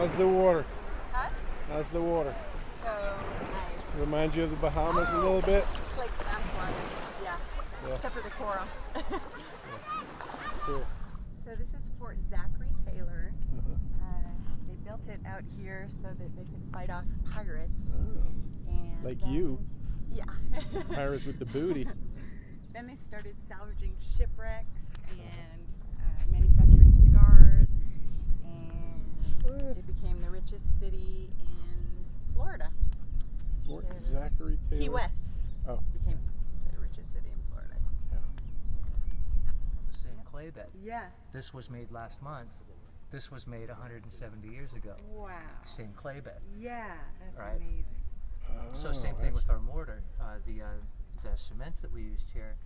How's the water? Huh? How's the water? So nice. Remind you of the Bahamas a little bit? It's like bathwater. Yeah. Except for the coral. Cool. So this is Fort Zachary Taylor. Uh-huh. They built it out here so that they could fight off pirates. Oh. And Like then, you. Yeah. Pirates with the booty. Then they started salvaging shipwrecks and manufacturing cigars, and it became the richest city in Florida. Fort Zachary Taylor. Key West Oh. became the richest city in Florida. The same clay bed. Yeah. This was made last month. This was made 170 years ago. Wow. Same clay bed. Yeah, that's Right. amazing. So same thing with our mortar. The cement that we used here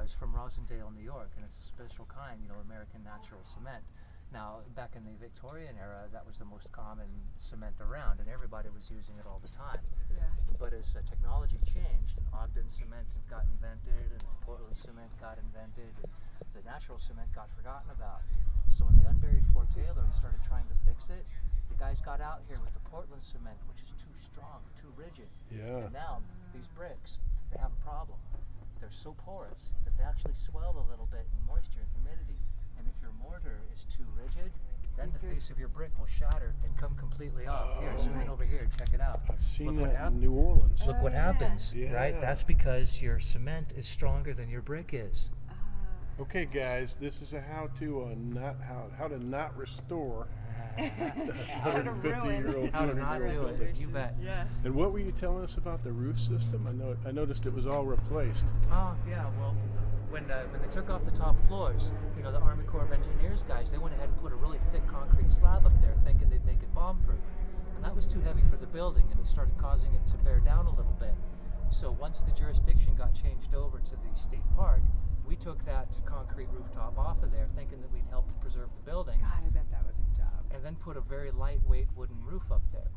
is from Rosendale, New York, and it's a special kind, American natural cement. Now, back in the Victorian era, that was the most common cement around, and everybody was using it all the time. Yeah. But as technology changed, and Ogden cement got invented, and Portland cement got invented, the natural cement got forgotten about. So when they unburied Fort Taylor and started trying to fix it, the guys got out here with the Portland cement, which is too strong, too rigid. Yeah. And now these bricks, they have a problem. They're so porous that they actually swell a little bit in moisture and humidity. And if your mortar is too rigid, then the face of your brick will shatter and come completely off. Here, zoom in over here and check it out. I've seen Look what that in New Orleans. Look what happens, right? Yeah. That's because your cement is stronger than your brick is. Okay, guys, this is a how-to on how to not restore How to 150-year-old, How to not 200-year-old do it, building. you bet. Yeah. And what were you telling us about the roof system? I noticed it was all replaced. Oh, yeah, well, when they took off the top floors, the Army Corps of Engineers guys, they went ahead and put a really thick concrete slab up there thinking they'd make it bomb-proof. And that was too heavy for the building, and it started causing it to bear down a little bit. So once the jurisdiction got changed over to the state park, we took that concrete rooftop off of there thinking that we'd help preserve the building. God, I bet that was a job. And then put a very lightweight wooden roof up there.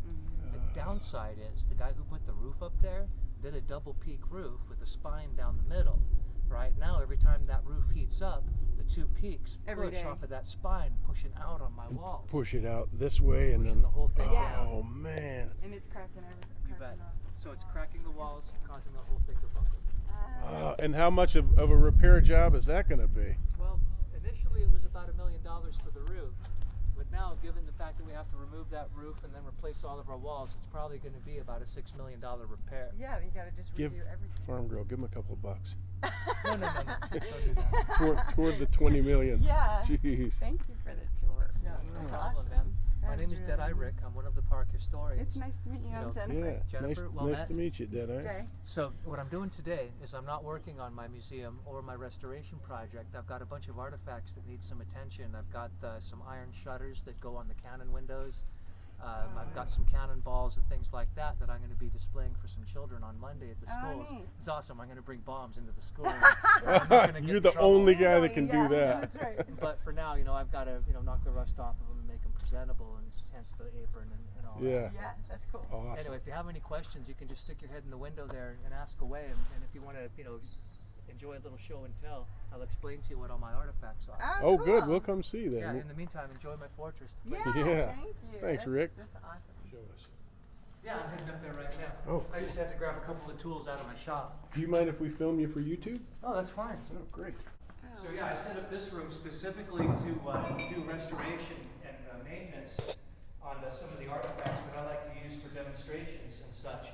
The downside is the guy who put the roof up there did a double peak roof with a spine down the middle. Right now, every time that roof heats up, the two peaks Every push day. off of that spine, pushing out on my walls. Push it out this way and Pushing then the whole thing down. Oh man. And it's cracking everything. You bet. So it's cracking the walls, causing the whole thing to buckle. And how much of a repair job is that going to be? Well, initially it was about $1 million for the roof, but now, given the fact that we have to remove that roof and then replace all of our walls, it's probably going to be about a $6 million repair. Yeah, you gotta just Give redo everything. Farm Girl, give him a couple of bucks. No, don't do that. Toward the 20 million. Yeah. Jeez. Thank you for the tour. Yeah, no That's problem, awesome. man. My That name is really Deadeye neat. Rick. I'm one of the park historians. It's nice to meet you. I'm know, Jennifer. Yeah. Jennifer, well nice met. to meet you, Deadeye. Jay. So what I'm doing today is I'm not working on my museum or my restoration project. I've got a bunch of artifacts that need some attention. I've got some iron shutters that go on the cannon windows. I've got some cannonballs and things like that I'm going to be displaying for some children on Monday at the schools. Neat. It's awesome. I'm going to bring bombs into the school. I'm not gonna get You're in the trouble. only guy that can Yeah, do that. That's right. But for now, I've got to knock the rust off of them and make them presentable, and hence the apron and all Yeah. that. Yeah, that's cool. Awesome. Anyway, if you have any questions, you can just stick your head in the window there and ask away. And if you want to, enjoy a little show and tell, I'll explain to you what all my artifacts are. Oh, cool. good. We'll come see Yeah, then. in the meantime, enjoy my fortress. The Yeah, place- Yeah. thank you. Thanks, Rick. That's awesome. Show us. Yeah, I'm heading up there right now. Oh. I just had to grab a couple of tools out of my shop. Do you mind if we film you for YouTube? Oh, that's fine. Oh, great. So yeah, I set up this room specifically to do restoration and maintenance on some of the artifacts that I like to use for demonstrations and such.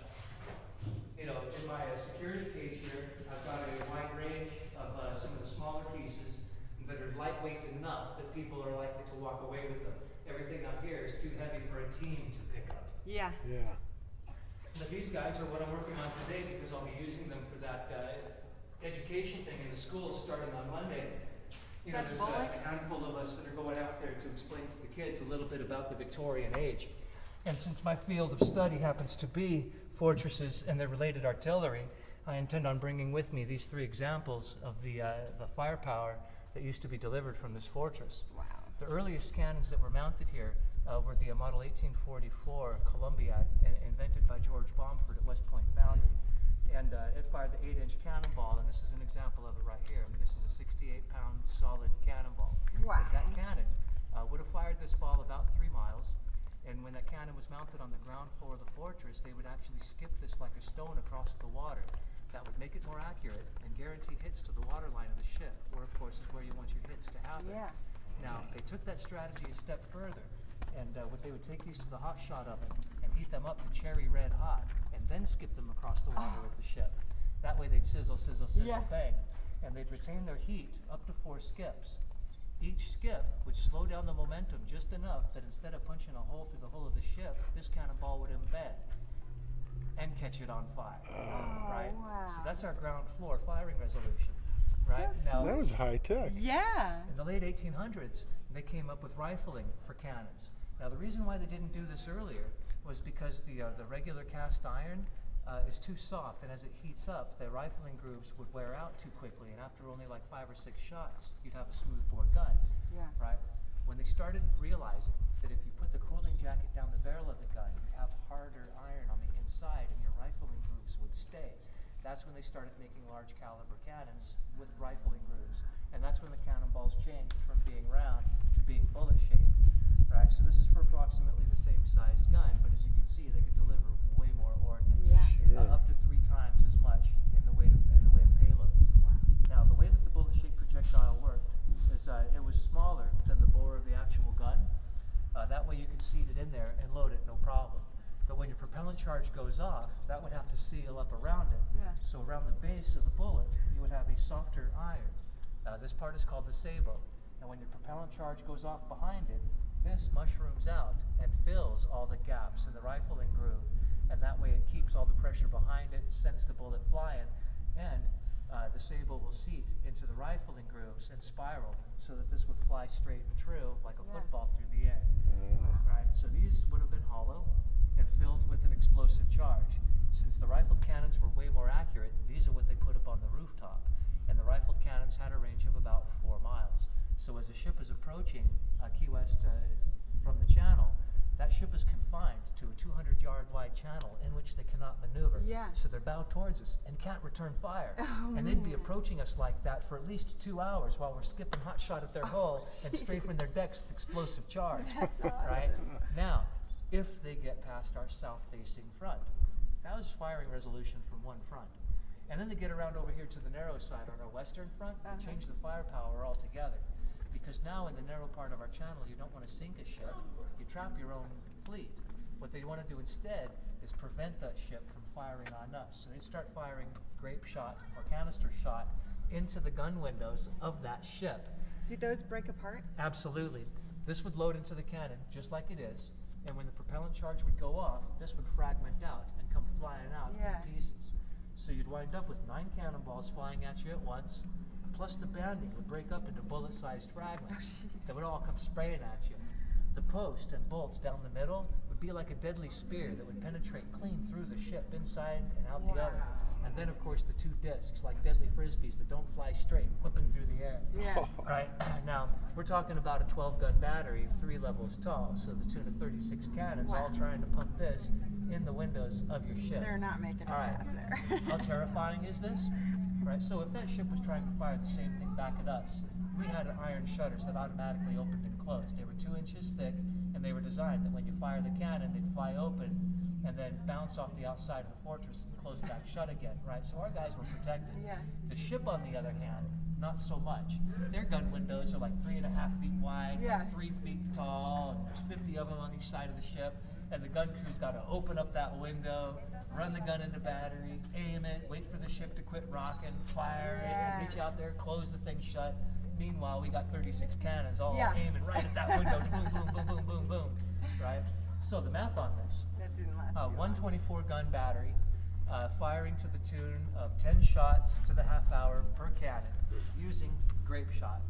In my security cage here, I've got a wide range of some of the smaller pieces that are lightweight enough that people are likely to walk away with them. Everything out here is too heavy for a team to pick up. Yeah. Yeah. But these guys are what I'm working on today because I'll be using them for that education thing in the schools starting on Monday. That There's bullet? a handful of us that are going out there to explain to the kids a little bit about the Victorian age. And since my field of study happens to be fortresses and their related artillery, I intend on bringing with me these three examples of the firepower that used to be delivered from this fortress. Wow. The earliest cannons that were mounted here were the model 1844 Columbiad, invented by George Bomford at West Point Foundry. And it fired the 8-inch cannonball, and this is an example of it right here. This is a 68-pound solid cannonball. Wow. But that cannon would have fired this ball about 3 miles and And when that cannon was mounted on the ground floor of the fortress, they would actually skip this like a stone across the water. That would make it more accurate and guarantee hits to the waterline of the ship, where of course is where you want your hits to happen. Yeah. Now, they took that strategy a step further, and what they would take these to the hot shot oven and heat them up to cherry red hot, and then skip them across the water with the ship. That way they'd sizzle, sizzle, sizzle, Yeah. bang. And they'd retain their heat up to 4 skips. Each skip would slow down the momentum just enough that instead of punching a hole through the hull of the ship, this cannonball would embed and catch it on fire. Right? wow. So that's our ground floor firing resolution. Right? So Now, That was high tech. Yeah. in the late 1800s, they came up with rifling for cannons. Now, the reason why they didn't do this earlier was because the regular cast iron is too soft, and as it heats up, the rifling grooves would wear out too quickly, and after only like 5 or 6 shots, you'd have a smooth bore gun. Yeah. Right? When they started realizing that if you put the cooling jacket down the barrel of the gun, you'd have harder iron on the inside, and your rifling grooves would stay. That's when they started making large caliber cannons with rifling grooves, and that's when the cannonballs changed from being round to being bullet shaped. Right, so this is for approximately the same sized gun, but as you can see, they could deliver way more ordnance, Yeah. Sure. up to 3 times as much in the way of payload. Wow. Now, the way that the bullet-shaped projectile worked is it was smaller than the bore of the actual gun. That way, you could seat it in there and load it, no problem. But when your propellant charge goes off, that would have to seal up around it. Yeah. So around the base of the bullet, you would have a softer iron. This part is called the sabot. And when your propellant charge goes off behind it, this mushrooms out and fills all the gaps in the rifling groove. And that way it keeps all the pressure behind it, sends the bullet flying, and the sabot will seat into the rifling grooves and spiral so that this would fly straight and true like a Yeah. football through the air. Right, so these would have been hollow and filled with an explosive charge. Since the rifled cannons were way more accurate, these are what they put up on the rooftop. And the rifled cannons had a range of about 4 miles. So as a ship is approaching Key West from the channel, that ship is confined to a 200-yard wide channel in which they cannot maneuver. Yeah. So they're bowed towards us and can't return fire. Oh, and they'd be man. approaching us like that for at least 2 hours while we're skipping hot shot at their hull and strafing their decks with explosive charge. Right? Now, if they get past our south-facing front, that was firing resolution from one front. And then they get around over here to the narrow side on our western front and change the firepower altogether. Because now in the narrow part of our channel, you don't want to sink a ship, you trap your own fleet. What they want to do instead is prevent that ship from firing on us. So they start firing grape shot or canister shot into the gun windows of that ship. Do those break apart? Absolutely. This would load into the cannon just like it is, and when the propellant charge would go off, this would fragment out and come flying out Yeah. in pieces. So you'd wind up with 9 cannonballs flying at you at once, plus the banding would break up into bullet-sized fragments that would all come spraying at you. The post and bolts down the middle would be like a deadly spear that would penetrate clean through the ship inside and out the other. And then, of course, the 2 discs, like deadly frisbees that don't fly straight, whipping through the air. Yeah. Right? Now, we're talking about a 12-gun battery, 3 levels tall, so the tune of 36 cannons, all trying to pump this in the windows of your ship. They're not making it All right. past there. How terrifying is this? Right, so if that ship was trying to fire the same thing back at us, we had iron shutters that automatically opened and closed. They were 2 inches thick, and they were designed that when you fire the cannon, they'd fly open and then bounce off the outside of the fortress and close back shut again, right? So our guys were protected. Yeah. The ship, on the other hand, not so much. Their gun windows are like 3.5 feet wide, Yeah. 3 feet tall, and there's 50 of them on each side of the ship. And the gun crew's got to open up that window, run the gun into battery, aim it, wait for the ship to quit rocking, fire Yeah. it, reach out there, close the thing shut. Meanwhile, we got 36 cannons all Yeah. aiming right at that window, boom, boom, boom, boom, boom, boom, right? So the math on this, That didn't last too long. 124 gun battery, firing to the tune of 10 shots to the half hour per cannon using grape shot.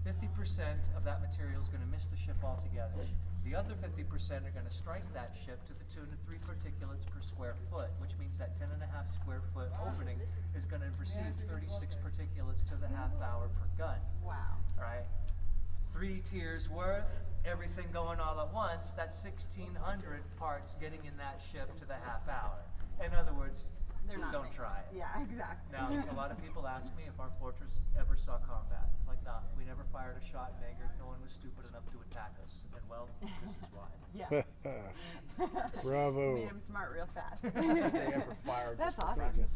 50% of that material is going to miss the ship altogether. The other 50% are going to strike that ship to the tune of 3 particulates per square foot, which means that 10.5 square foot opening is going to receive 36 particulates to the half hour per gun. Wow. Right? 3 tiers worth, everything going all at once, that's 1,600 parts getting in that ship to the half hour. In other words, They're not don't made. try it. Yeah, exactly. Now, a lot of people ask me if our fortress ever saw combat. It's like, nah, we never fired a shot in anger. No one was stupid enough to attack us. And well, this is why. Yeah. Bravo. Made them smart real fast. If they ever fired That's just for awesome. practice.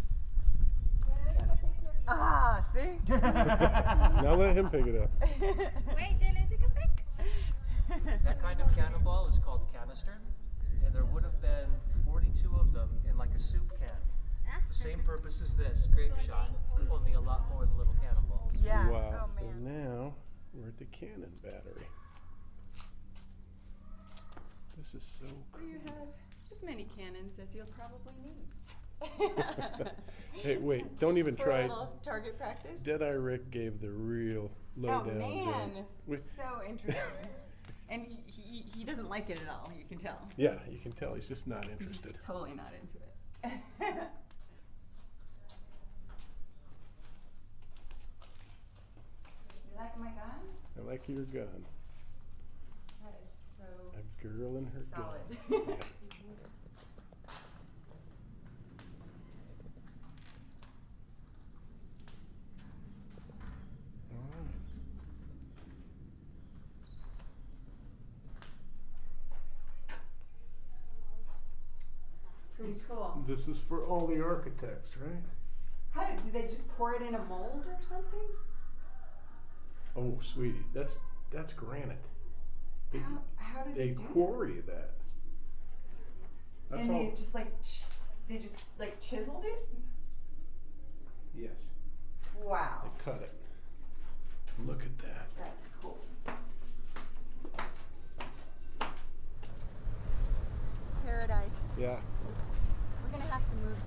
Ah, see? Now let him pick it up. Wait, Jalen, take a pic. That kind of cannonball is called canister, and there would have been 42 of them in like a soup can. The same purpose as this, grape shot, only a lot more of the little cannonballs. Yeah. Wow. Oh So man. now we're at the cannon battery. This is so cool. You have as many cannons as you'll probably need. Hey, wait, don't even For try a it. little target practice. Deadeye Rick gave the real Oh lowdown. man, With, so interesting. And he doesn't like it at all. You can tell. yeah, you can tell he's just not He's interested. just totally not into it. You like my gun? I like your gun. That is so A girl and her solid. gun. Yeah. All right. Pretty cool. This is for all the architects, right? How do they just pour it in a mold or something? Oh, sweetie, that's granite. It- How do they do quarry that. that? That's And all. they just they just like chiseled it? Yes, Wow. they cut it.